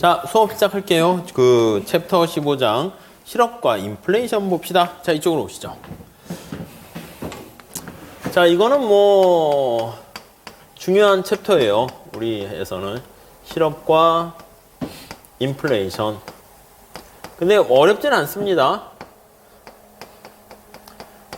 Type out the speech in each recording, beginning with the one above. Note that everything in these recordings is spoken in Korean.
자, 수업 시작할게요. 그 챕터 15장 실업과 인플레이션 봅시다. 자, 이쪽으로 오시죠. 자, 이거는 뭐 중요한 챕터예요. 우리에서는 실업과 인플레이션. 근데 어렵진 않습니다.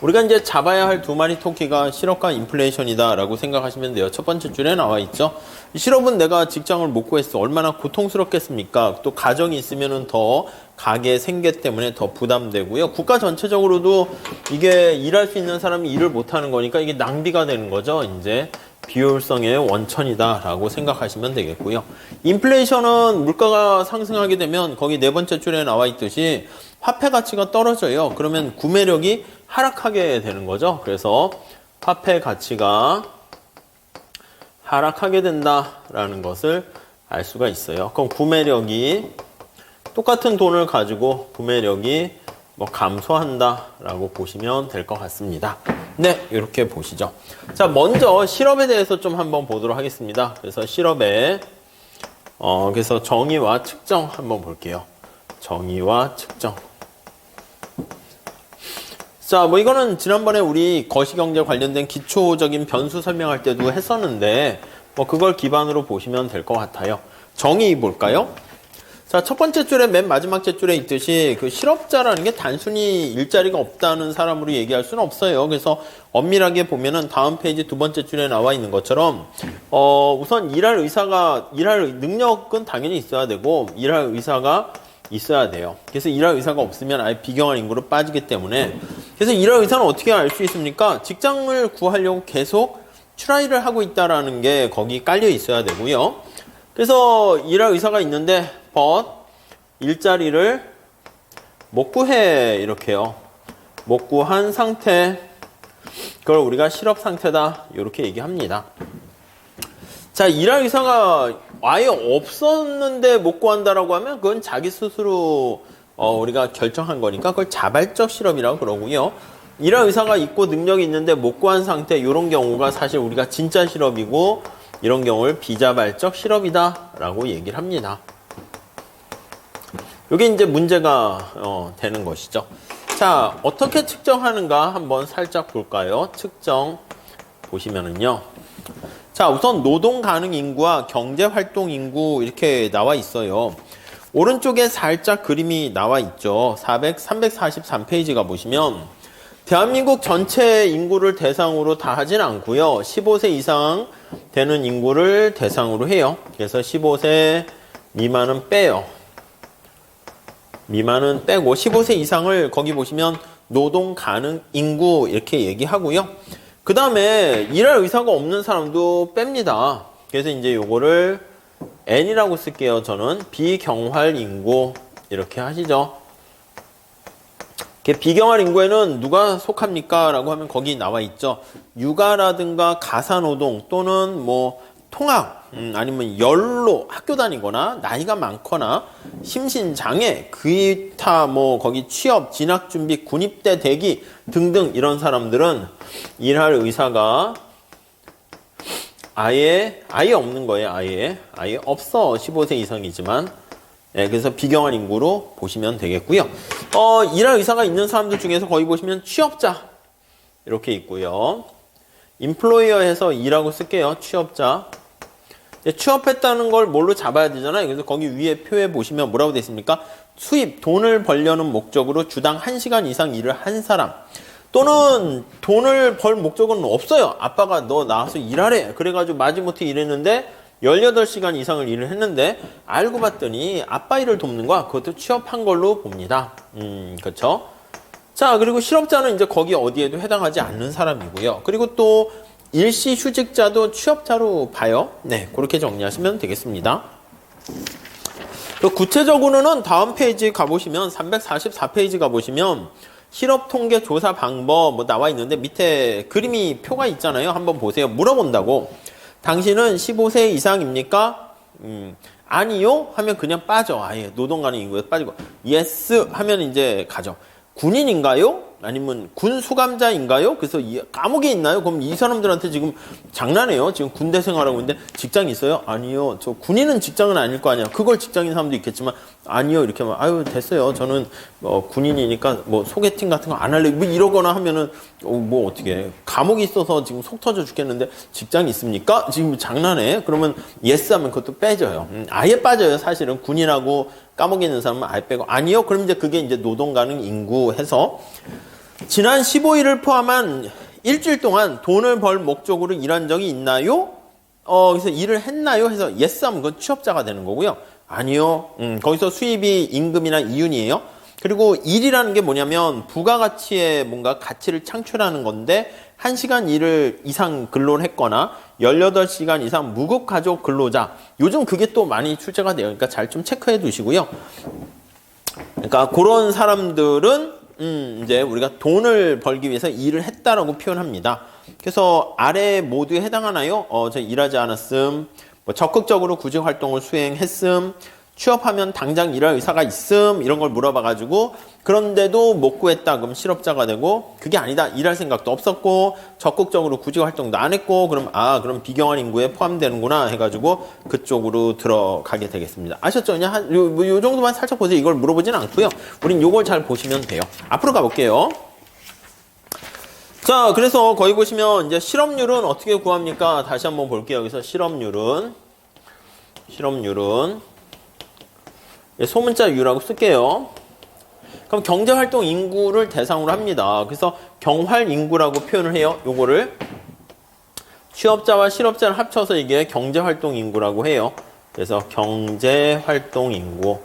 우리가 이제 잡아야 할 두 마리 토끼가 실업과 인플레이션이다 라고 생각하시면 돼요. 첫 번째 줄에 나와 있죠. 실업은 내가 직장을 못 구했어. 얼마나 고통스럽겠습니까? 또 가정이 있으면 더 가계 생계 때문에 더 부담되고요. 국가 전체적으로도 이게 일할 수 있는 사람이 일을 못하는 거니까 이게 낭비가 되는 거죠. 이제 비효율성의 원천이다 라고 생각하시면 되겠고요. 인플레이션은 물가가 상승하게 되면 거기 네 번째 줄에 나와 있듯이 화폐 가치가 떨어져요. 그러면 구매력이 하락하게 되는 거죠. 그래서 화폐 가치가 하락하게 된다라는 것을 알 수가 있어요. 그럼 구매력이 똑같은 돈을 가지고 구매력이 뭐 감소한다라고 보시면 될 것 같습니다. 네, 이렇게 보시죠. 자, 먼저 실업에 대해서 좀 한번 보도록 하겠습니다. 그래서 실업의 그래서 정의와 측정 한번 볼게요. 정의와 측정. 자, 뭐 이거는 지난번에 우리 거시경제 관련된 기초적인 변수 설명할 때도 했었는데 뭐 그걸 기반으로 보시면 될 것 같아요. 정의 볼까요? 자, 첫 번째 줄에 맨 마지막 줄에 있듯이 그 실업자라는 게 단순히 일자리가 없다는 사람으로 얘기할 수는 없어요. 그래서 엄밀하게 보면은 다음 페이지 두 번째 줄에 나와 있는 것처럼 우선 일할 능력은 당연히 있어야 되고 일할 의사가 있어야 돼요. 그래서 일할 의사가 없으면 아예 비경한 인구로 빠지기 때문에 그래서 일할 의사는 어떻게 알 수 있습니까? 직장을 구하려고 계속 트라이를 하고 있다라는 게 거기 깔려 있어야 되고요. 그래서 일할 의사가 있는데 일자리를 못 구해 이렇게요. 못 구한 상태 그걸 우리가 실업 상태다 이렇게 얘기합니다. 자, 일할 의사가 아예 없었는데 못 구한다라고 하면 그건 자기 스스로 우리가 결정한 거니까 그걸 자발적 실업이라고 그러고요. 일할 의사가 있고 능력이 있는데 못 구한 상태 이런 경우가 사실 우리가 진짜 실업이고 이런 경우를 비자발적 실업이다라고 얘기를 합니다. 이게 이제 문제가 되는 것이죠. 자, 어떻게 측정하는가 한번 살짝 볼까요? 측정 보시면은요. 자, 우선 노동 가능 인구와 경제 활동 인구 이렇게 나와 있어요. 오른쪽에 살짝 그림이 나와 있죠. 343페이지가 보시면 대한민국 전체 인구를 대상으로 다 하진 않고요. 15세 이상 되는 인구를 대상으로 해요. 그래서 15세 미만은 빼요. 미만은 빼고 15세 이상을 거기 보시면 노동 가능 인구 이렇게 얘기하고요. 그 다음에 일할 의사가 없는 사람도 뺍니다. 그래서 이제 요거를 N이라고 쓸게요. 저는 비경활 인구 이렇게 하시죠. 비경활 인구에는 누가 속합니까? 라고 하면 거기 나와 있죠. 육아라든가 가사노동 또는 뭐 통학 아니면 연로 학교 다니거나 나이가 많거나 심신장애 기타 뭐 거기 취업 진학준비 군입대 대기 등등 이런 사람들은 일할 의사가 아예 없는 거예요. 아예 없어. 15세 이상이지만 그래서 비경활 인구로 보시면 되겠고요. 일할 의사가 있는 사람들 중에서 거기 보시면 취업자 이렇게 있고요. 인플로이어에서 일하고 쓸게요. 취업자. 취업했다는 걸 뭘로 잡아야 되잖아요. 그래서 거기 위에 표에 보시면 뭐라고 되어 있습니까? 수입, 돈을 벌려는 목적으로 주당 1시간 이상 일을 한 사람 또는 돈을 벌 목적은 없어요. 아빠가 너 나와서 일하래. 그래가지고 마지못해 일했는데 18시간 이상을 일을 했는데 알고 봤더니 아빠 일을 돕는 거야. 그것도 취업한 걸로 봅니다. 그렇죠? 자, 그리고 실업자는 이제 거기 어디에도 해당하지 않는 사람이고요. 그리고 또 일시 휴직자도 취업자로 봐요. 네, 그렇게 정리하시면 되겠습니다. 구체적으로는 다음 페이지 가보시면 344페이지 가보시면 실업 통계 조사 방법 뭐 나와 있는데 밑에 그림이 표가 있잖아요. 한번 보세요. 물어본다고. 당신은 15세 이상입니까? 아니요? 하면 그냥 빠져. 아예 노동 가능 인구에서 빠지고. yes 하면 이제 가죠. 군인인가요? 아니면 군 수감자인가요? 그래서 감옥에 있나요? 그럼 이 사람들한테 지금 장난해요. 지금 군대 생활하고 있는데 직장이 있어요? 아니요. 저 군인은 직장은 아닐 거 아니야. 그걸 직장인 사람도 있겠지만 아니요. 이렇게 하면 아유 됐어요. 저는 군인이니까 뭐 소개팅 같은 거 안 할래요. 뭐 이러거나 하면은 뭐 어떻게 감옥에 있어서 지금 속 터져 죽겠는데 직장이 있습니까? 지금 장난해? 그러면 예스 하면 그것도 빼져요. 아예 빠져요. 사실은 군인하고 감옥에 있는 사람은 아예 빼고 아니요. 그럼 이제 그게 이제 노동 가능 인구 해서 지난 15일을 포함한 일주일 동안 돈을 벌 목적으로 일한 적이 있나요? 그래서 일을 했나요? 해서 yes 하면 그건 취업자가 되는 거고요. 아니요. 거기서 수입이 임금이나 이윤이에요. 그리고 일이라는 게 뭐냐면 부가가치의 뭔가 가치를 창출하는 건데 1시간 일을 이상 근로를 했거나 18시간 이상 무급가족 근로자. 요즘 그게 또 많이 출제가 돼요. 그러니까 잘 좀 체크해 두시고요. 그러니까 그런 사람들은 이제 우리가 돈을 벌기 위해서 일을 했다라고 표현합니다. 그래서 아래 모두에 해당하나요? 저 일하지 않았음, 뭐 적극적으로 구직 활동을 수행했음, 취업하면 당장 일할 의사가 있음 이런 걸 물어봐가지고 그런데도 못 구했다 그럼 실업자가 되고 그게 아니다 일할 생각도 없었고 적극적으로 구직 활동도 안 했고 그럼 그럼 비경환 인구에 포함되는구나 해가지고 그쪽으로 들어가게 되겠습니다. 아셨죠? 그냥 요 정도만 살짝 보세요. 이걸 물어보진 않고요. 우린 요걸 잘 보시면 돼요. 앞으로 가볼게요. 자, 그래서 거기 보시면 이제 실업률은 어떻게 구합니까? 다시 한번 볼게요. 여기서 실업률은 소문자 유라고 쓸게요. 그럼 경제활동 인구를 대상으로 합니다. 그래서 경활 인구라고 표현을 해요. 요거를 취업자와 실업자를 합쳐서 이게 경제활동 인구라고 해요. 그래서 경제활동 인구.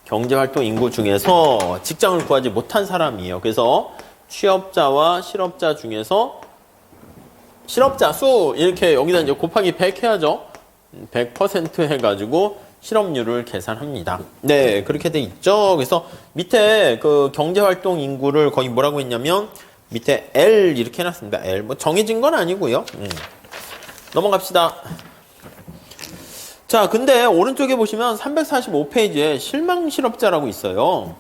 경제활동 인구 중에서 직장을 구하지 못한 사람이에요. 그래서 취업자와 실업자 중에서 실업자 수 이렇게 여기다 이제 곱하기 100 해야죠. 100% 해가지고 실업률을 계산합니다. 네, 그렇게 돼 있죠. 그래서 밑에 그 경제활동 인구를 거의 뭐라고 했냐면 밑에 L 이렇게 해놨습니다. L 뭐 정해진 건 아니고요. 넘어갑시다. 자, 근데 오른쪽에 보시면 345페이지에 실망 실업자라고 있어요.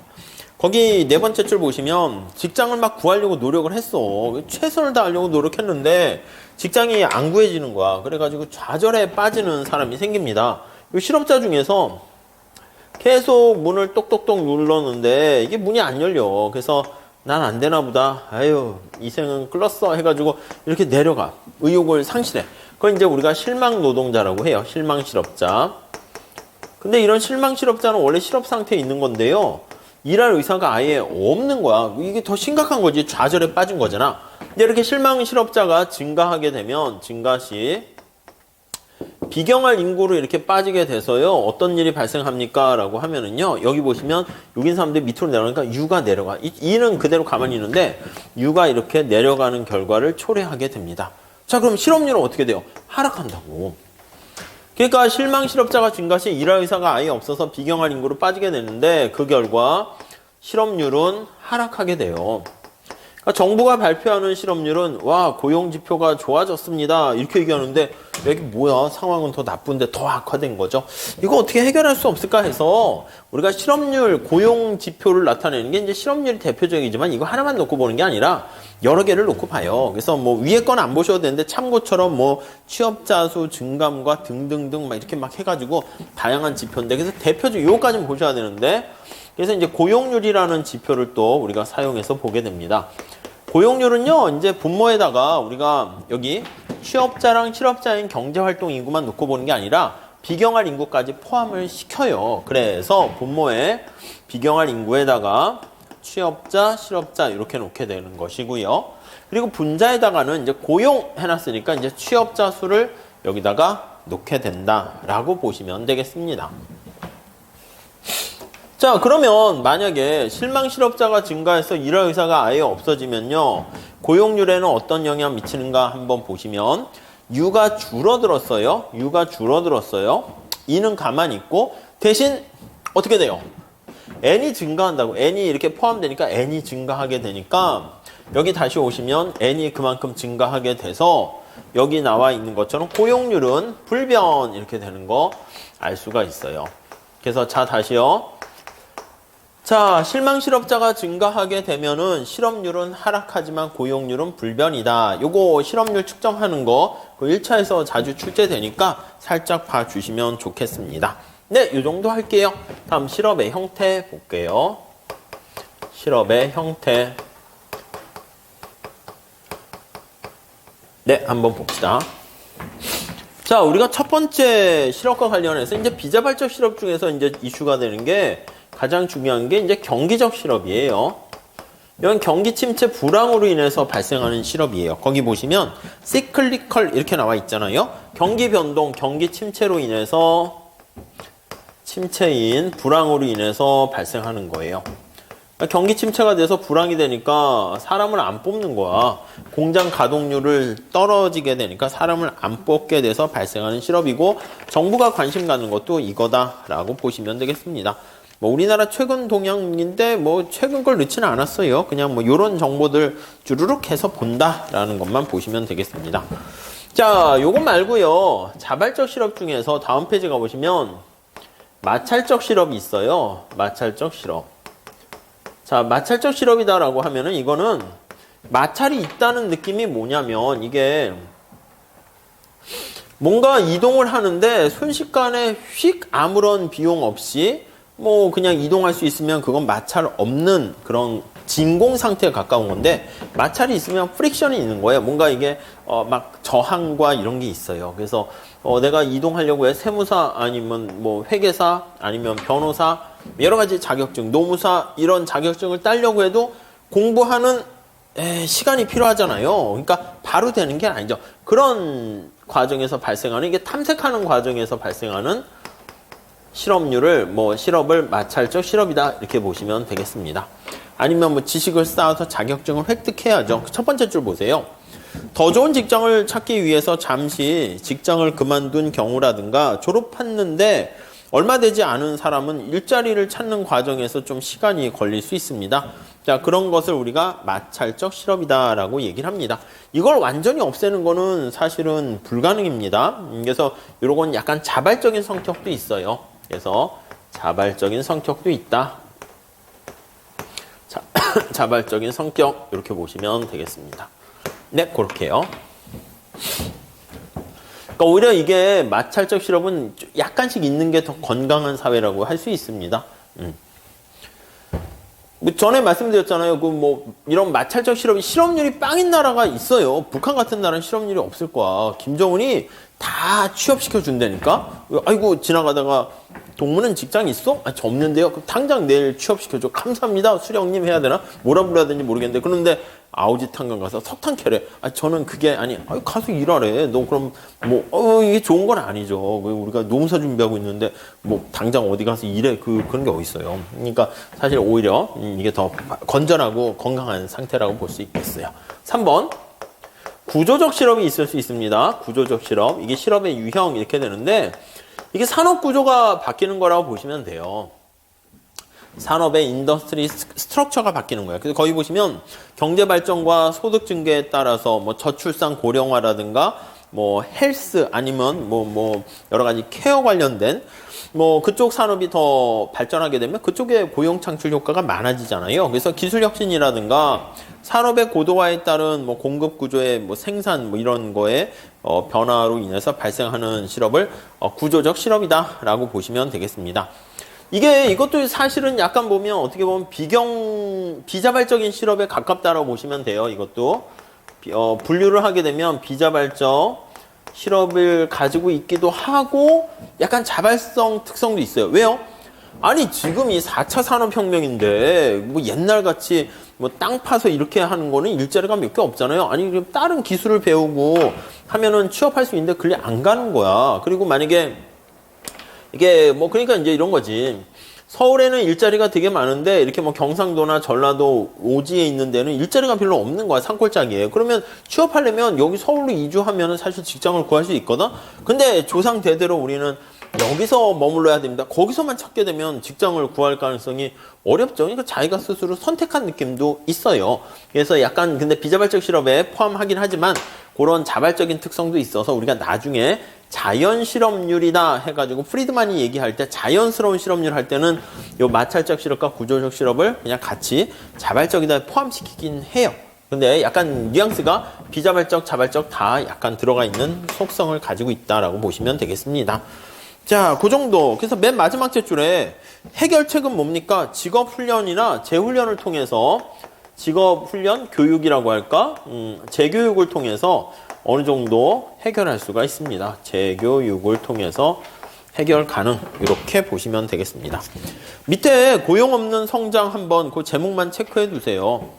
거기 네 번째 줄 보시면 직장을 막 구하려고 노력을 했어. 최선을 다하려고 노력했는데 직장이 안 구해지는 거야. 그래가지고 좌절에 빠지는 사람이 생깁니다. 이 실업자 중에서 계속 문을 똑똑똑 눌렀는데 이게 문이 안 열려. 그래서 난 안 되나 보다. 아유, 이 생은 끌렀어. 해가지고 이렇게 내려가. 의욕을 상실해. 그건 이제 우리가 실망 노동자라고 해요. 실망 실업자. 근데 이런 실망 실업자는 원래 실업 상태에 있는 건데요. 일할 의사가 아예 없는 거야. 이게 더 심각한 거지. 좌절에 빠진 거잖아. 근데 이렇게 실망 실업자가 증가하게 되면 증가시 비경활 인구로 이렇게 빠지게 돼서요. 어떤 일이 발생합니까? 라고 하면은요. 여기 보시면 여기 있는 사람들이 밑으로 내려가니까 U가 내려가. E는 그대로 가만히 있는데 U가 이렇게 내려가는 결과를 초래하게 됩니다. 자, 그럼 실업률은 어떻게 돼요? 하락한다고. 그러니까 실망 실업자가 증가시 일할 의사가 아예 없어서 비경활 인구로 빠지게 되는데 그 결과 실업률은 하락하게 돼요. 그러니까 정부가 발표하는 실업률은 고용 지표가 좋아졌습니다. 이렇게 얘기하는데 여기 뭐야 상황은 더 나쁜데 더 악화된 거죠. 이거 어떻게 해결할 수 없을까 해서 우리가 실업률 고용 지표를 나타내는 게 이제 실업률이 대표적이지만 이거 하나만 놓고 보는 게 아니라 여러 개를 놓고 봐요. 그래서 뭐 위에 건 안 보셔도 되는데 참고처럼 뭐 취업자 수 증감과 등등등 막 이렇게 막 해가지고 다양한 지표인데 그래서 대표적 요거까지는 보셔야 되는데 그래서 이제 고용률이라는 지표를 또 우리가 사용해서 보게 됩니다. 고용률은요, 이제 분모에다가 우리가 여기 취업자랑 실업자인 경제활동 인구만 놓고 보는 게 아니라 비경활 인구까지 포함을 시켜요. 그래서 분모에 비경활 인구에다가 취업자, 실업자 이렇게 놓게 되는 것이고요. 그리고 분자에다가는 이제 고용 해놨으니까 이제 취업자 수를 여기다가 놓게 된다라고 보시면 되겠습니다. 자, 그러면 만약에 실망 실업자가 증가해서 일할 의사가 아예 없어지면요. 고용률에는 어떤 영향 미치는가 한번 보시면 U가 줄어들었어요. U가 줄어들었어요. E는 가만히 있고 대신 어떻게 돼요? N이 증가한다고. N이 이렇게 포함되니까 N이 증가하게 되니까 여기 다시 오시면 N이 그만큼 증가하게 돼서 여기 나와 있는 것처럼 고용률은 불변 이렇게 되는 거 알 수가 있어요. 그래서 자 다시요. 자, 실망 실업자가 증가하게 되면은 실업률은 하락하지만 고용률은 불변이다. 요거 실업률 측정하는 거 그 1차에서 자주 출제되니까 살짝 봐주시면 좋겠습니다. 네, 요 정도 할게요. 다음 실업의 형태 볼게요. 실업의 형태. 네, 한번 봅시다. 자, 우리가 첫 번째 실업과 관련해서 이제 비자발적 실업 중에서 이제 이슈가 되는 게 가장 중요한 게 이제 경기적 실업이에요. 이건 경기 침체 불황으로 인해서 발생하는 실업이에요. 거기 보시면 cyclical 이렇게 나와 있잖아요. 경기 변동, 경기 침체로 인해서 침체인 불황으로 인해서 발생하는 거예요. 그러니까 경기 침체가 돼서 불황이 되니까 사람을 안 뽑는 거야. 공장 가동률을 떨어지게 되니까 사람을 안 뽑게 돼서 발생하는 실업이고 정부가 관심 갖는 것도 이거다라고 보시면 되겠습니다. 뭐 우리나라 최근 동향인데 뭐 최근 걸 넣지는 않았어요. 그냥 뭐 요런 정보들 주르륵 해서 본다라는 것만 보시면 되겠습니다. 자, 요거 말고요. 자발적 실업 중에서 다음 페이지 가보시면 마찰적 실업이 있어요. 마찰적 실업. 자, 마찰적 실업이다라고 하면은 이거는 마찰이 있다는 느낌이 뭐냐면 이게 뭔가 이동을 하는데 순식간에 휙 아무런 비용 없이 뭐 그냥 이동할 수 있으면 그건 마찰 없는 그런 진공 상태에 가까운 건데 마찰이 있으면 프릭션이 있는 거예요. 뭔가 이게 막 저항과 이런 게 있어요. 그래서 내가 이동하려고 해 세무사 아니면 뭐 회계사 아니면 변호사 여러 가지 자격증, 노무사 이런 자격증을 따려고 해도 공부하는 시간이 필요하잖아요. 그러니까 바로 되는 게 아니죠. 그런 과정에서 발생하는 이게 탐색하는 과정에서 발생하는 실업률을 실업을 마찰적 실업이다 이렇게 보시면 되겠습니다. 아니면 뭐 지식을 쌓아서 자격증을 획득해야죠. 첫 번째 줄 보세요. 더 좋은 직장을 찾기 위해서 잠시 직장을 그만둔 경우라든가 졸업했는데 얼마 되지 않은 사람은 일자리를 찾는 과정에서 좀 시간이 걸릴 수 있습니다. 자, 그런 것을 우리가 마찰적 실업이다라고 얘기를 합니다. 이걸 완전히 없애는 거는 사실은 불가능입니다. 그래서 이런 건 약간 자발적인 성격도 있어요. 그래서 자발적인 성격도 있다. 자, 자발적인 성격 이렇게 보시면 되겠습니다. 네, 그렇게요. 그러니까 오히려 이게 마찰적 실업은 약간씩 있는 게 더 건강한 사회라고 할 수 있습니다. 전에 말씀드렸잖아요. 이런 마찰적 실업이 실업률이 빵인 나라가 있어요. 북한 같은 나라는 실업률이 없을 거야. 김정은이 다 취업시켜 준다니까. 아이고 지나가다가 동문은 직장 있어? 저 없는데요. 그럼 당장 내일 취업시켜줘. 감사합니다. 수령님 해야 되나? 뭐라 불러야 되는지 모르겠는데. 그런데 아우지탄강 가서 석탄 캐래. 저는 그게 아니. 가서 일하래. 너 그럼 이게 좋은 건 아니죠. 우리가 노무사 준비하고 있는데 당장 어디 가서 일해. 그런 게 어디 있어요. 그러니까 사실 오히려 이게 더 건전하고 건강한 상태라고 볼 수 있겠어요. 3번. 구조적 실업이 있을 수 있습니다. 구조적 실업. 이게 실업의 유형 이렇게 되는데 이게 산업 구조가 바뀌는 거라고 보시면 돼요. 산업의 인더스트리 스트럭처가 바뀌는 거예요. 그래서 거기 보시면 경제 발전과 소득 증가에 따라서 저출산 고령화라든가 헬스 아니면 여러 가지 케어 관련된 그쪽 산업이 더 발전하게 되면 그쪽에 고용 창출 효과가 많아지잖아요. 그래서 기술 혁신이라든가 산업의 고도화에 따른 공급 구조의 생산 이런 거에 변화로 인해서 발생하는 실업을 구조적 실업이다라고 보시면 되겠습니다. 이것도 사실은 약간 보면 어떻게 보면 비자발적인 실업에 가깝다라고 보시면 돼요. 이것도 분류를 하게 되면 비자발적 실업을 가지고 있기도 하고 약간 자발성 특성도 있어요. 왜요? 아니 지금 이 4차 산업혁명인데 옛날같이 땅 파서 이렇게 하는 거는 일자리가 몇 개 없잖아요. 아니 그럼 다른 기술을 배우고 하면은 취업할 수 있는데 그게 안 가는 거야. 그리고 만약에 이게 그러니까 이제 이런 거지. 서울에는 일자리가 되게 많은데 이렇게 경상도나 전라도 오지에 있는 데는 일자리가 별로 없는 거야. 산골짜기에. 그러면 취업하려면 여기 서울로 이주하면은 사실 직장을 구할 수 있거든. 근데 조상 대대로 우리는 여기서 머물러야 됩니다. 거기서만 찾게 되면 직장을 구할 가능성이 어렵죠. 그러니까 자기가 스스로 선택한 느낌도 있어요. 그래서 약간 근데 비자발적 실업에 포함하긴 하지만 그런 자발적인 특성도 있어서 우리가 나중에 자연 실업률이다 해가지고 프리드만이 얘기할 때 자연스러운 실업률 할 때는 요 마찰적 실업과 구조적 실업을 그냥 같이 자발적이다 포함시키긴 해요. 근데 약간 뉘앙스가 비자발적, 자발적 다 약간 들어가 있는 속성을 가지고 있다라고 보시면 되겠습니다. 자, 그 정도. 그래서 맨 마지막 제줄에 해결책은 뭡니까? 직업훈련이나 재훈련을 통해서 직업훈련, 교육이라고 할까? 재교육을 통해서 어느 정도 해결할 수가 있습니다. 재교육을 통해서 해결 가능. 이렇게 보시면 되겠습니다. 밑에 고용 없는 성장 한번 그 제목만 체크해 두세요.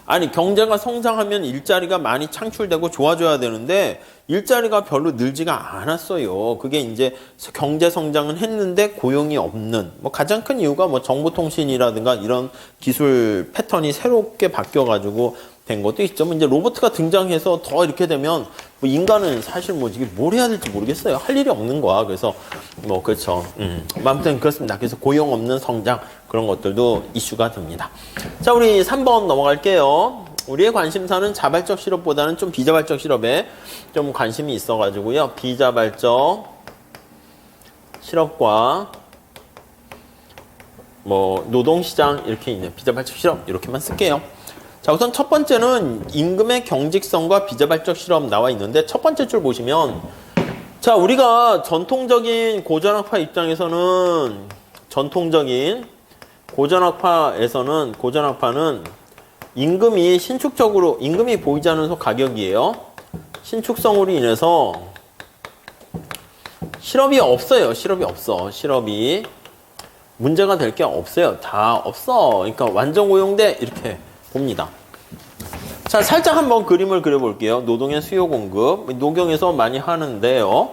아니, 경제가 성장하면 일자리가 많이 창출되고 좋아져야 되는데 일자리가 별로 늘지가 않았어요. 그게 이제 경제 성장은 했는데 고용이 없는 뭐 가장 큰 이유가 뭐 정보통신이라든가 이런 기술 패턴이 새롭게 바뀌어가지고 된 것도 있죠. 뭐 이제 로봇가 등장해서 더 이렇게 되면 뭐 인간은 사실 뭐 이게 뭘 해야 될지 모르겠어요. 할 일이 없는 거야. 그래서 뭐 그렇죠. 아무튼 그렇습니다. 그래서 고용 없는 성장 그런 것들도 이슈가 됩니다. 자, 우리 3번 넘어갈게요. 우리의 관심사는 자발적 실업보다는 좀 비자발적 실업에 좀 관심이 있어가지고요. 비자발적 실업과 뭐 노동시장 이렇게 있네요. 비자발적 실업 이렇게만 쓸게요. 자, 우선 첫 번째는 임금의 경직성과 비자발적 실업 나와 있는데 첫 번째 줄 보시면 자, 우리가 전통적인 고전학파 입장에서는 전통적인 고전학파는 임금이 신축적으로 임금이 보이지 않는 가격이에요. 신축성으로 인해서 실업이 없어요. 실업이 없어. 실업이 문제가 될 게 없어요. 다 없어. 그러니까 완전 고용돼 이렇게 봅니다. 자, 살짝 한번 그림을 그려볼게요. 노동의 수요 공급. 노경에서 많이 하는데요.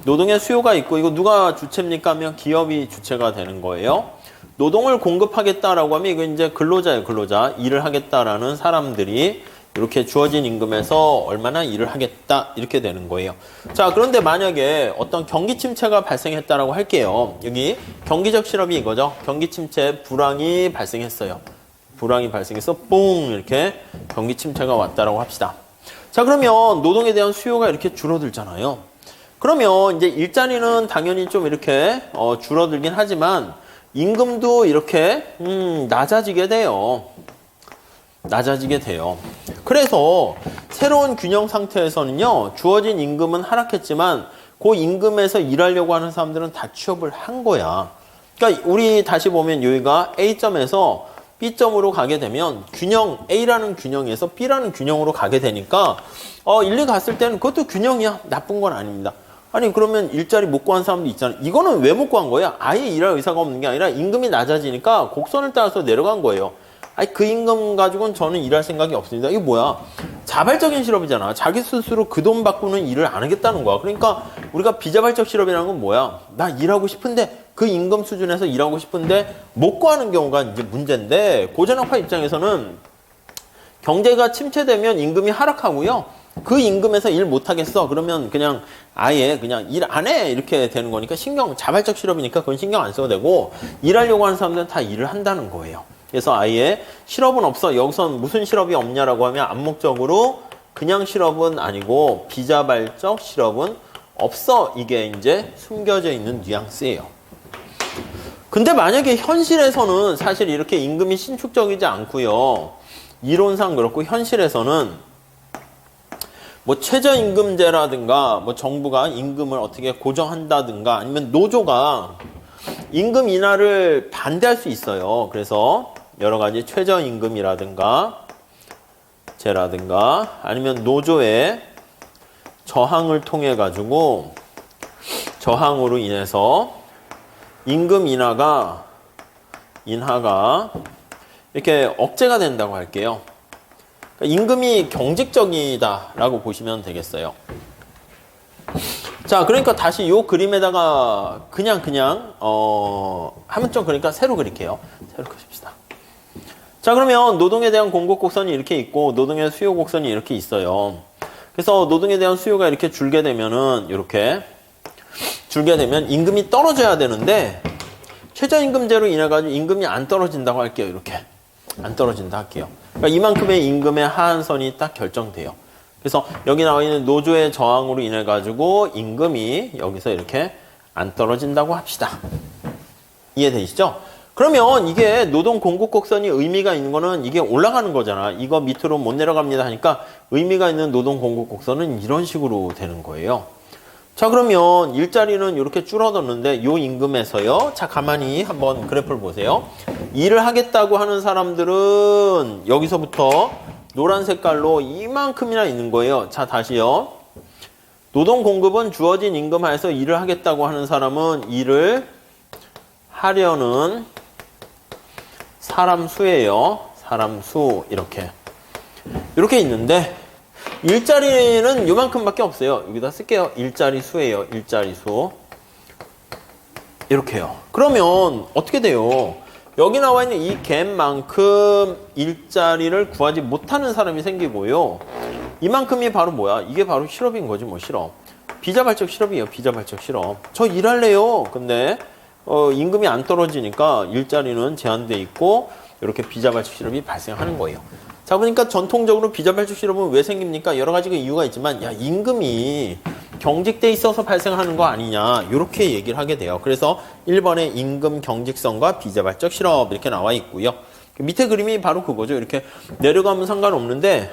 노동의 수요가 있고 이거 누가 주체입니까 하면 기업이 주체가 되는 거예요. 노동을 공급하겠다라고 하면 이거 이제 근로자예요. 근로자. 일을 하겠다라는 사람들이 이렇게 주어진 임금에서 얼마나 일을 하겠다 이렇게 되는 거예요. 자, 그런데 만약에 어떤 경기 침체가 발생했다라고 할게요. 여기 경기적 실업이 이거죠. 경기 침체 불황이 발생했어요. 불황이 발생해서 뽕 이렇게 경기 침체가 왔다라고 합시다. 자, 그러면 노동에 대한 수요가 이렇게 줄어들잖아요. 그러면 이제 일자리는 당연히 좀 이렇게 줄어들긴 하지만 임금도 이렇게 낮아지게 돼요. 낮아지게 돼요. 그래서 새로운 균형 상태에서는요, 주어진 임금은 하락했지만 그 임금에서 일하려고 하는 사람들은 다 취업을 한 거야. 그러니까 우리 다시 보면 여기가 A점에서 B점으로 가게 되면 균형, A라는 균형에서 B라는 균형으로 가게 되니까 일리 갔을 때는 그것도 균형이야. 나쁜 건 아닙니다. 아니, 그러면 일자리 못 구한 사람도 있잖아요. 이거는 왜 못 구한 거야? 아예 일할 의사가 없는 게 아니라 임금이 낮아지니까 곡선을 따라서 내려간 거예요. 아니, 그 임금 가지고는 저는 일할 생각이 없습니다. 이게 뭐야? 자발적인 실업이잖아. 자기 스스로 그 돈 받고는 일을 안 하겠다는 거야. 그러니까 우리가 비자발적 실업이라는 건 뭐야? 나 일하고 싶은데 그 임금 수준에서 일하고 싶은데 못 구하는 경우가 이제 문제인데 고전학파 입장에서는 경제가 침체되면 임금이 하락하고요. 그 임금에서 일 못하겠어. 그러면 그냥 아예 그냥 일 안 해. 이렇게 되는 거니까 자발적 실업이니까 그건 신경 안 써도 되고 일하려고 하는 사람들은 다 일을 한다는 거예요. 그래서 아예 실업은 없어. 여기선 무슨 실업이 없냐라고 하면 암묵적으로 그냥 실업은 아니고 비자발적 실업은 없어. 이게 이제 숨겨져 있는 뉘앙스예요. 근데 만약에 현실에서는 사실 이렇게 임금이 신축적이지 않고요. 이론상 그렇고 현실에서는 뭐 최저임금제라든가 뭐 정부가 임금을 어떻게 고정한다든가 아니면 노조가 임금 인하를 반대할 수 있어요. 그래서 여러 가지 최저임금이라든가 제라든가 아니면 노조의 저항을 통해 가지고 저항으로 인해서 임금 인하가 이렇게 억제가 된다고 할게요. 임금이 경직적이다라고 보시면 되겠어요. 자, 그러니까 다시 요 그림에다가 그냥 하면 좀 그러니까 새로 그릴게요. 새로 그립시다. 자, 그러면 노동에 대한 공급 곡선이 이렇게 있고 노동의 수요 곡선이 이렇게 있어요. 그래서 노동에 대한 수요가 이렇게 줄게 되면은 이렇게 줄게 되면 임금이 떨어져야 되는데 최저임금제로 인해 가지고 임금이 안 떨어진다고 할게요. 이렇게 안 떨어진다 할게요. 그러니까 이만큼의 임금의 하한선이 딱 결정돼요. 그래서 여기 나와 있는 노조의 저항으로 인해 가지고 임금이 여기서 이렇게 안 떨어진다고 합시다. 이해되시죠? 그러면 이게 노동 공급 곡선이 의미가 있는 거는 이게 올라가는 거잖아. 이거 밑으로 못 내려갑니다 하니까 의미가 있는 노동 공급 곡선은 이런 식으로 되는 거예요. 자, 그러면 일자리는 이렇게 줄어들었는데 요 임금에서요. 자, 가만히 한번 그래프를 보세요. 일을 하겠다고 하는 사람들은 여기서부터 노란 색깔로 이만큼이나 있는 거예요. 자, 다시요. 노동 공급은 주어진 임금 하에서 일을 하겠다고 하는 사람은 일을 하려는 사람 수예요. 사람 수 이렇게 있는데 일자리는 요만큼밖에 없어요. 여기다 쓸게요. 일자리 수예요. 일자리 수. 이렇게요. 그러면 어떻게 돼요? 여기 나와 있는 이 갭만큼 일자리를 구하지 못하는 사람이 생기고요. 이만큼이 바로 뭐야? 이게 바로 실업인 거지 뭐 실업. 비자발적 실업이에요. 비자발적 실업. 저 일할래요. 근데 임금이 안 떨어지니까 일자리는 제한돼 있고 이렇게 비자발적 실업이 발생하는 거예요. 자, 보니까 전통적으로 비자발적 실업은 왜 생깁니까? 여러 가지가 이유가 있지만 야, 임금이 경직돼 있어서 발생하는 거 아니냐 이렇게 얘기를 하게 돼요. 그래서 1번에 임금 경직성과 비자발적 실업 이렇게 나와 있고요. 밑에 그림이 바로 그거죠. 이렇게 내려가면 상관없는데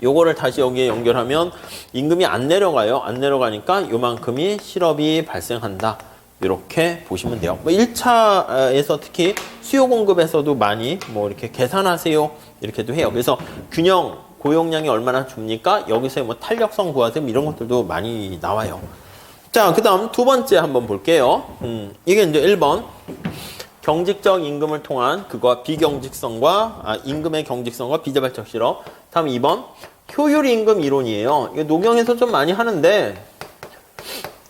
요거를 다시 여기에 연결하면 임금이 안 내려가요. 안 내려가니까 요만큼이 실업이 발생한다. 이렇게 보시면 돼요. 1차에서 특히 수요 공급에서도 많이 이렇게 계산하세요. 이렇게도 해요. 그래서 균형, 고용량이 얼마나 줍니까? 여기서 탄력성 구하세요. 이런 것들도 많이 나와요. 자, 그 다음 두 번째 한번 볼게요. 이게 이제 1번. 경직적 임금을 통한 그거와 비경직성과, 임금의 경직성과 비자발적 실업. 다음 2번. 효율 임금 이론이에요. 이게 노경에서 좀 많이 하는데,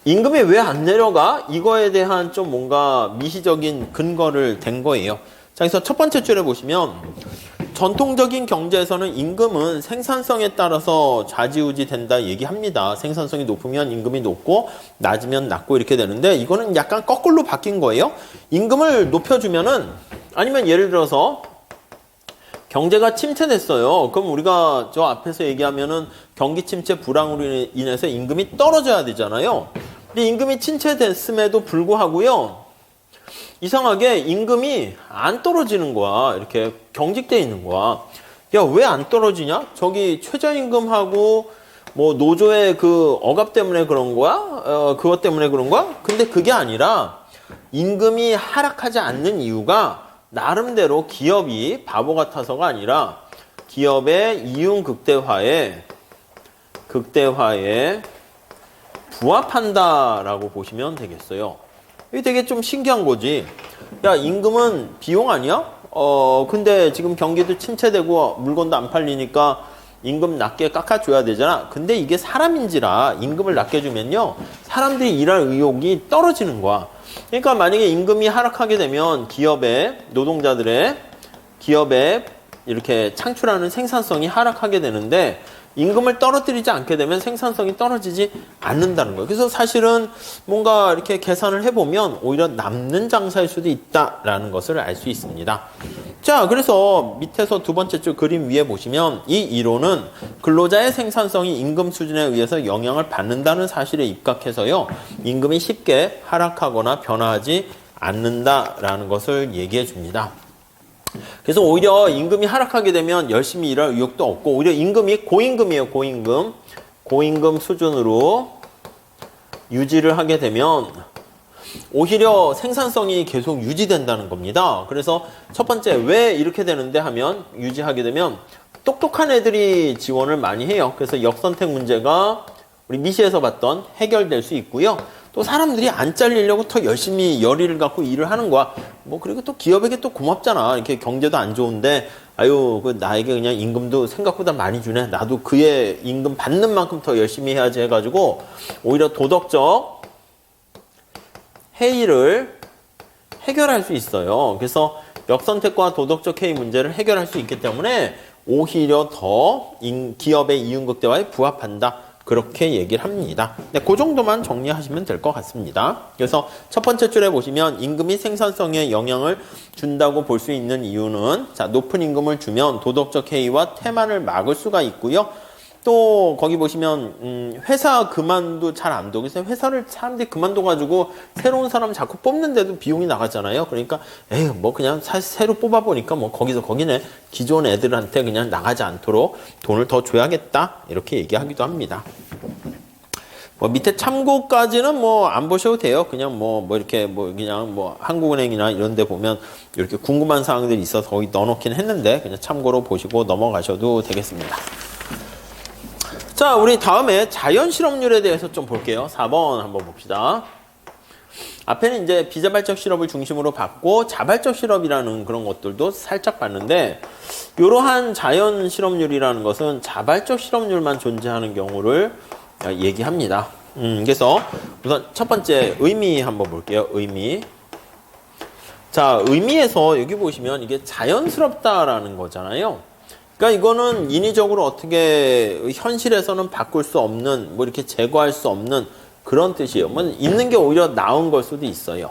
임금이 왜 안 내려가? 이거에 대한 좀 뭔가 미시적인 근거를 댄 거예요. 자, 그래서 첫 번째 줄에 보시면 전통적인 경제에서는 임금은 생산성에 따라서 좌지우지 된다 얘기합니다. 생산성이 높으면 임금이 높고 낮으면 낮고 이렇게 되는데 이거는 약간 거꾸로 바뀐 거예요. 임금을 높여주면은 아니면 예를 들어서 경제가 침체됐어요. 그럼 우리가 저 앞에서 얘기하면은 경기 침체 불황으로 인해서 임금이 떨어져야 되잖아요. 근데 임금이 침체됐음에도 불구하고요. 이상하게 임금이 안 떨어지는 거야. 이렇게 경직돼 있는 거야. 야, 왜 안 떨어지냐? 저기 최저임금하고 노조의 그 억압 때문에 그런 거야? 그것 때문에 그런 거야? 근데 그게 아니라 임금이 하락하지 않는 이유가 나름대로 기업이 바보 같아서가 아니라 기업의 이윤 극대화에 부합한다라고 보시면 되겠어요. 이게 되게 좀 신기한 거지. 야, 임금은 비용 아니야? 근데 지금 경기도 침체되고 물건도 안 팔리니까 임금 낮게 깎아줘야 되잖아. 근데 이게 사람인지라 임금을 낮게 주면요. 사람들이 일할 의욕이 떨어지는 거야. 그러니까 만약에 임금이 하락하게 되면 기업의 이렇게 창출하는 생산성이 하락하게 되는데 임금을 떨어뜨리지 않게 되면 생산성이 떨어지지 않는다는 거예요. 그래서 사실은 뭔가 이렇게 계산을 해보면 오히려 남는 장사일 수도 있다라는 것을 알 수 있습니다. 자, 그래서 밑에서 두 번째 줄 그림 위에 보시면 이 이론은 근로자의 생산성이 임금 수준에 의해서 영향을 받는다는 사실에 입각해서요. 임금이 쉽게 하락하거나 변화하지 않는다라는 것을 얘기해 줍니다. 그래서 오히려 임금이 하락하게 되면 열심히 일할 의욕도 없고 오히려 임금이 고임금이에요. 고임금 수준으로 유지를 하게 되면 오히려 생산성이 계속 유지된다는 겁니다. 그래서 첫 번째 왜 이렇게 되는데 하면 유지하게 되면 똑똑한 애들이 지원을 많이 해요. 그래서 역선택 문제가 우리 미시에서 봤던 해결될 수 있고요. 또 사람들이 안 잘리려고 더 열심히 열의를 갖고 일을 하는 거야. 그리고 또 기업에게 또 고맙잖아. 이렇게 경제도 안 좋은데, 나에게 그냥 임금도 생각보다 많이 주네. 나도 그의 임금 받는 만큼 더 열심히 해야지 해가지고, 오히려 도덕적 해이를 해결할 수 있어요. 그래서 역선택과 도덕적 해이 문제를 해결할 수 있기 때문에, 오히려 더 기업의 이윤극대화에 부합한다. 그렇게 얘기를 합니다. 네, 그 정도만 정리하시면 될 것 같습니다. 그래서 첫 번째 줄에 보시면 임금이 생산성에 영향을 준다고 볼 수 있는 이유는 높은 임금을 주면 도덕적 해이와 태만을 막을 수가 있고요. 또 거기 보시면 회사 그만도 잘 안 둬. 그래서 회사를 사람들이 그만둬가지고 새로운 사람 자꾸 뽑는데도 비용이 나가잖아요. 그러니까 에휴 뭐 그냥 새로 뽑아보니까 뭐 거기서 거기네. 기존 애들한테 그냥 나가지 않도록 돈을 더 줘야겠다 이렇게 얘기하기도 합니다. 뭐 밑에 참고까지는 뭐 안 보셔도 돼요. 그냥 뭐 이렇게 뭐 그냥 뭐 한국은행이나 이런 데 보면 이렇게 궁금한 사항들이 있어서 거기 넣어놓긴 했는데 그냥 참고로 보시고 넘어가셔도 되겠습니다. 자, 우리 다음에 자연 실업률에 대해서 좀 볼게요. 4번 한번 봅시다. 앞에는 이제 비자발적 실업을 중심으로 봤고 자발적 실업이라는 그런 것들도 살짝 봤는데 이러한 자연 실업률이라는 것은 자발적 실업률만 존재하는 경우를 얘기합니다. 그래서 우선 첫 번째 의미 한번 볼게요. 의미. 자, 의미에서 여기 보시면 이게 자연스럽다라는 거잖아요. 그러니까 이거는 인위적으로 어떻게 현실에서는 바꿀 수 없는 뭐 이렇게 제거할 수 없는 그런 뜻이에요. 뭐 있는 게 오히려 나은 걸 수도 있어요.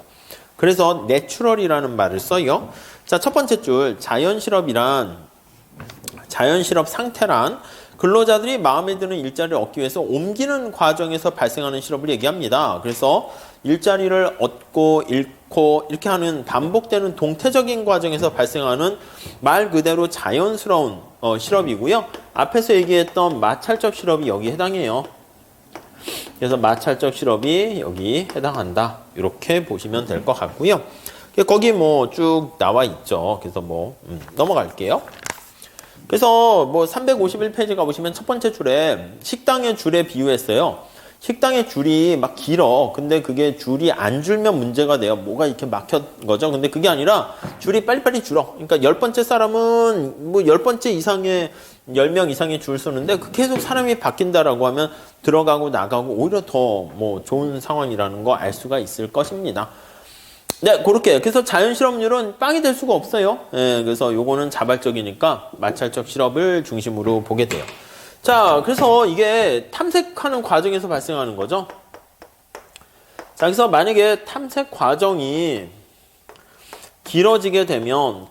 그래서 내추럴이라는 말을 써요. 자, 첫 번째 줄 자연실업 상태란 근로자들이 마음에 드는 일자리를 얻기 위해서 옮기는 과정에서 발생하는 실업을 얘기합니다. 그래서 일자리를 얻고 잃고 이렇게 하는 반복되는 동태적인 과정에서 발생하는 말 그대로 자연스러운 실업이고요. 앞에서 얘기했던 마찰적 실업이 여기 해당해요. 그래서 마찰적 실업이 여기 해당한다. 이렇게 보시면 될 것 같고요. 거기 뭐 쭉 나와 있죠. 그래서 뭐 넘어갈게요. 그래서 뭐 351페이지 가보시면 첫 번째 줄에 식당의 줄에 비유했어요. 식당의 줄이 막 길어. 근데 그게 줄이 안 줄면 문제가 돼요. 뭐가 이렇게 막힌 거죠. 근데 그게 아니라 줄이 빨리빨리 줄어. 그러니까 10번째 사람은 뭐 10번째 이상의 10명 이상의 줄 서는데 계속 사람이 바뀐다라고 하면 들어가고 나가고 오히려 더 뭐 좋은 상황이라는 거 알 수가 있을 것입니다. 네, 그렇게. 그래서 자연 실업률은 빵이 될 수가 없어요. 예, 그래서 요거는 자발적이니까 마찰적 실업을 중심으로 보게 돼요. 자, 그래서 이게 탐색하는 과정에서 발생하는 거죠. 자, 그래서 만약에 탐색 과정이 길어지면,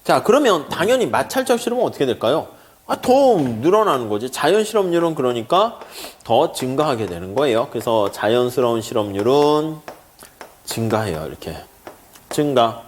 자, 그러면 당연히 마찰적 실업은 어떻게 될까요? 더 늘어나는 거지. 자연 실업률은 그러니까 더 증가하게 되는 거예요. 그래서 자연스러운 실업률은 증가해요. 이렇게. 증가.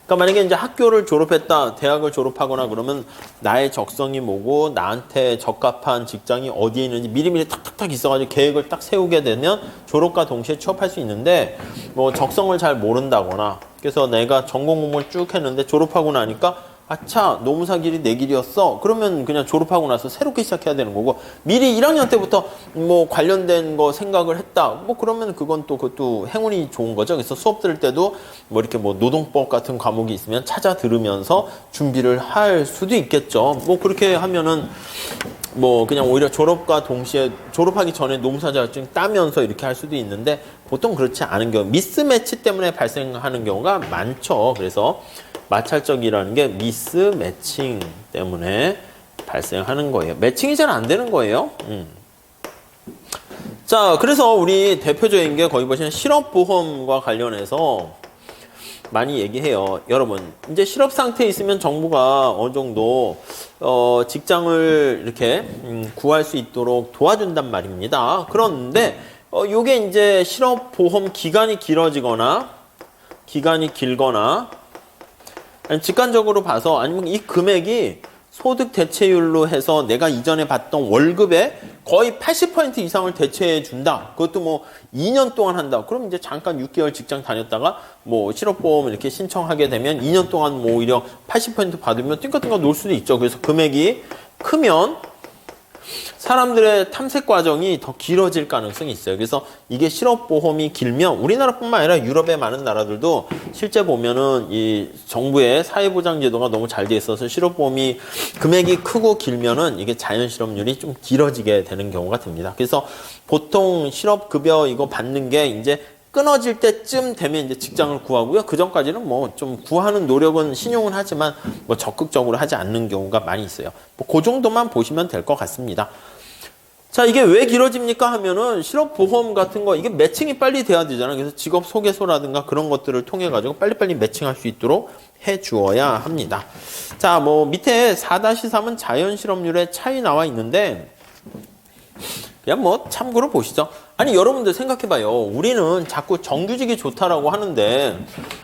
그러니까 만약에 이제 학교를 졸업했다, 대학을 졸업하거나 그러면 나의 적성이 뭐고 나한테 적합한 직장이 어디에 있는지 미리미리 탁탁탁 있어가지고 계획을 딱 세우게 되면 졸업과 동시에 취업할 수 있는데 뭐 적성을 잘 모른다거나 그래서 내가 전공 공부를 쭉 했는데 졸업하고 나니까 아차 노무사 길이 내 길이었어. 그러면 그냥 졸업하고 나서 새롭게 시작해야 되는 거고 미리 1학년 때부터 뭐 관련된 거 생각을 했다. 뭐 그러면 그것도 행운이 좋은 거죠. 그래서 수업 들을 때도 뭐 이렇게 뭐 노동법 같은 과목이 있으면 찾아 들으면서 준비를 할 수도 있겠죠. 뭐 그렇게 하면은 뭐 그냥 오히려 졸업과 동시에 졸업하기 전에 노무사 자격증 따면서 이렇게 할 수도 있는데 보통 그렇지 않은 경우 미스매치 때문에 발생하는 경우가 많죠. 그래서 마찰적이라는 게 미스매칭 때문에 발생하는 거예요. 매칭이 잘 안 되는 거예요. 자, 그래서 우리 대표적인 게 거기 보시면 실업보험과 관련해서 많이 얘기해요. 여러분, 이제 실업 상태에 있으면 정부가 어느 정도 직장을 이렇게 구할 수 있도록 도와준단 말입니다. 그런데 요게 이제 실업보험 기간이 길거나 직관적으로 봐서 아니면 이 금액이 소득 대체율로 해서 내가 이전에 받던 월급의 거의 80% 이상을 대체해 준다. 그것도 뭐 2년 동안 한다. 그럼 이제 잠깐 6개월 직장 다녔다가 뭐 실업보험 이렇게 신청하게 되면 2년 동안 뭐 오히려 80% 받으면 띵까띵까 놀 수도 있죠. 그래서 금액이 크면 사람들의 탐색 과정이 더 길어질 가능성이 있어요. 그래서 이게 실업보험이 길면 우리나라뿐만 아니라 유럽의 많은 나라들도 실제 보면은 이 정부의 사회보장제도가 너무 잘 돼 있어서 실업보험이 금액이 크고 길면은 이게 자연실업률이 좀 길어지게 되는 경우가 됩니다. 그래서 보통 실업급여 이거 받는 게 이제 끊어질 때쯤 되면 이제 직장을 구하고요. 그 전까지는 뭐 좀 구하는 노력은 신용은 하지만 뭐 적극적으로 하지 않는 경우가 많이 있어요. 뭐 그 정도만 보시면 될 것 같습니다. 자, 이게 왜 길어집니까 하면은 실업보험 같은 거 이게 매칭이 빨리 돼야 되잖아요. 그래서 직업 소개서라든가 그런 것들을 통해 가지고 빨리빨리 매칭할 수 있도록 해 주어야 합니다. 자, 뭐 밑에 4-3은 자연 실업률의 차이 나와 있는데 그냥 뭐 참고로 보시죠. 아니 여러분들 생각해봐요. 우리는 자꾸 정규직이 좋다라고 하는데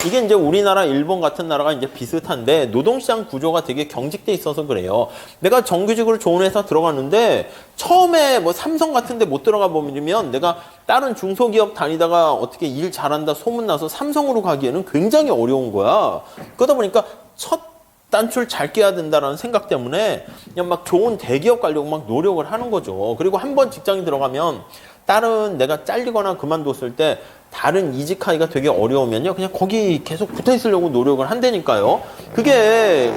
이게 이제 우리나라, 일본 같은 나라가 이제 비슷한데 노동시장 구조가 되게 경직돼 있어서 그래요. 내가 정규직으로 좋은 회사 들어갔는데 처음에 뭐 삼성 같은 데 못 들어가 보면 내가 다른 중소기업 다니다가 어떻게 일 잘한다 소문나서 삼성으로 가기에는 굉장히 어려운 거야. 그러다 보니까 첫 단추를 잘 껴야 된다라는 생각 때문에 그냥 막 좋은 대기업 가려고 막 노력을 하는 거죠. 그리고 한 번 직장에 들어가면 다른 내가 잘리거나 그만뒀을 때 다른 이직하기가 되게 어려우면요. 그냥 거기 계속 붙어 있으려고 노력을 한다니까요. 그게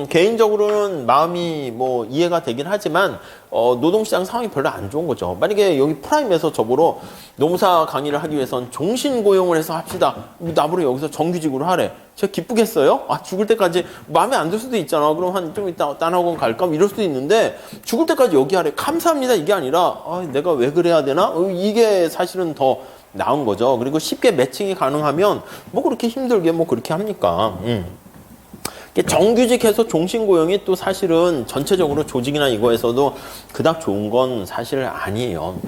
개인적으로는 마음이 뭐 이해가 되긴 하지만 노동시장 상황이 별로 안 좋은 거죠. 만약에 여기 프라임에서 저보러 노무사 강의를 하기 위해선 종신 고용을 해서 합시다. 나보러 여기서 정규직으로 하래. 제가 기쁘겠어요? 아, 죽을 때까지 마음에 안 들 수도 있잖아. 그럼 한 좀 이따 딴 학원 갈까? 이럴 수도 있는데 죽을 때까지 여기 하래. 감사합니다. 이게 아니라 내가 왜 그래야 되나? 이게 사실은 더 나은 거죠. 그리고 쉽게 매칭이 가능하면 뭐 그렇게 힘들게 뭐 그렇게 합니까? 정규직해서 종신고용이 또 사실은 전체적으로 조직이나 이거에서도 그닥 좋은 건 사실 아니에요.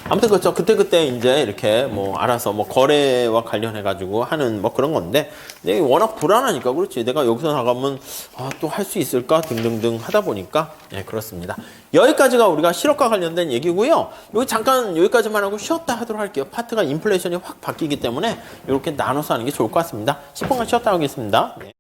아무튼 그렇죠. 그때 이제 이렇게 뭐 알아서 뭐 거래와 관련해 가지고 하는 뭐 그런 건데 이게 워낙 불안하니까 그렇지. 내가 여기서 나가면 또 할 수 있을까 등등등 하다 보니까 그렇습니다. 여기까지가 우리가 실업과 관련된 얘기고요. 여기 잠깐 여기까지만 하고 쉬었다 하도록 할게요. 파트가 인플레이션이 확 바뀌기 때문에 이렇게 나눠서 하는 게 좋을 것 같습니다. 10분간 쉬었다 하겠습니다. 네.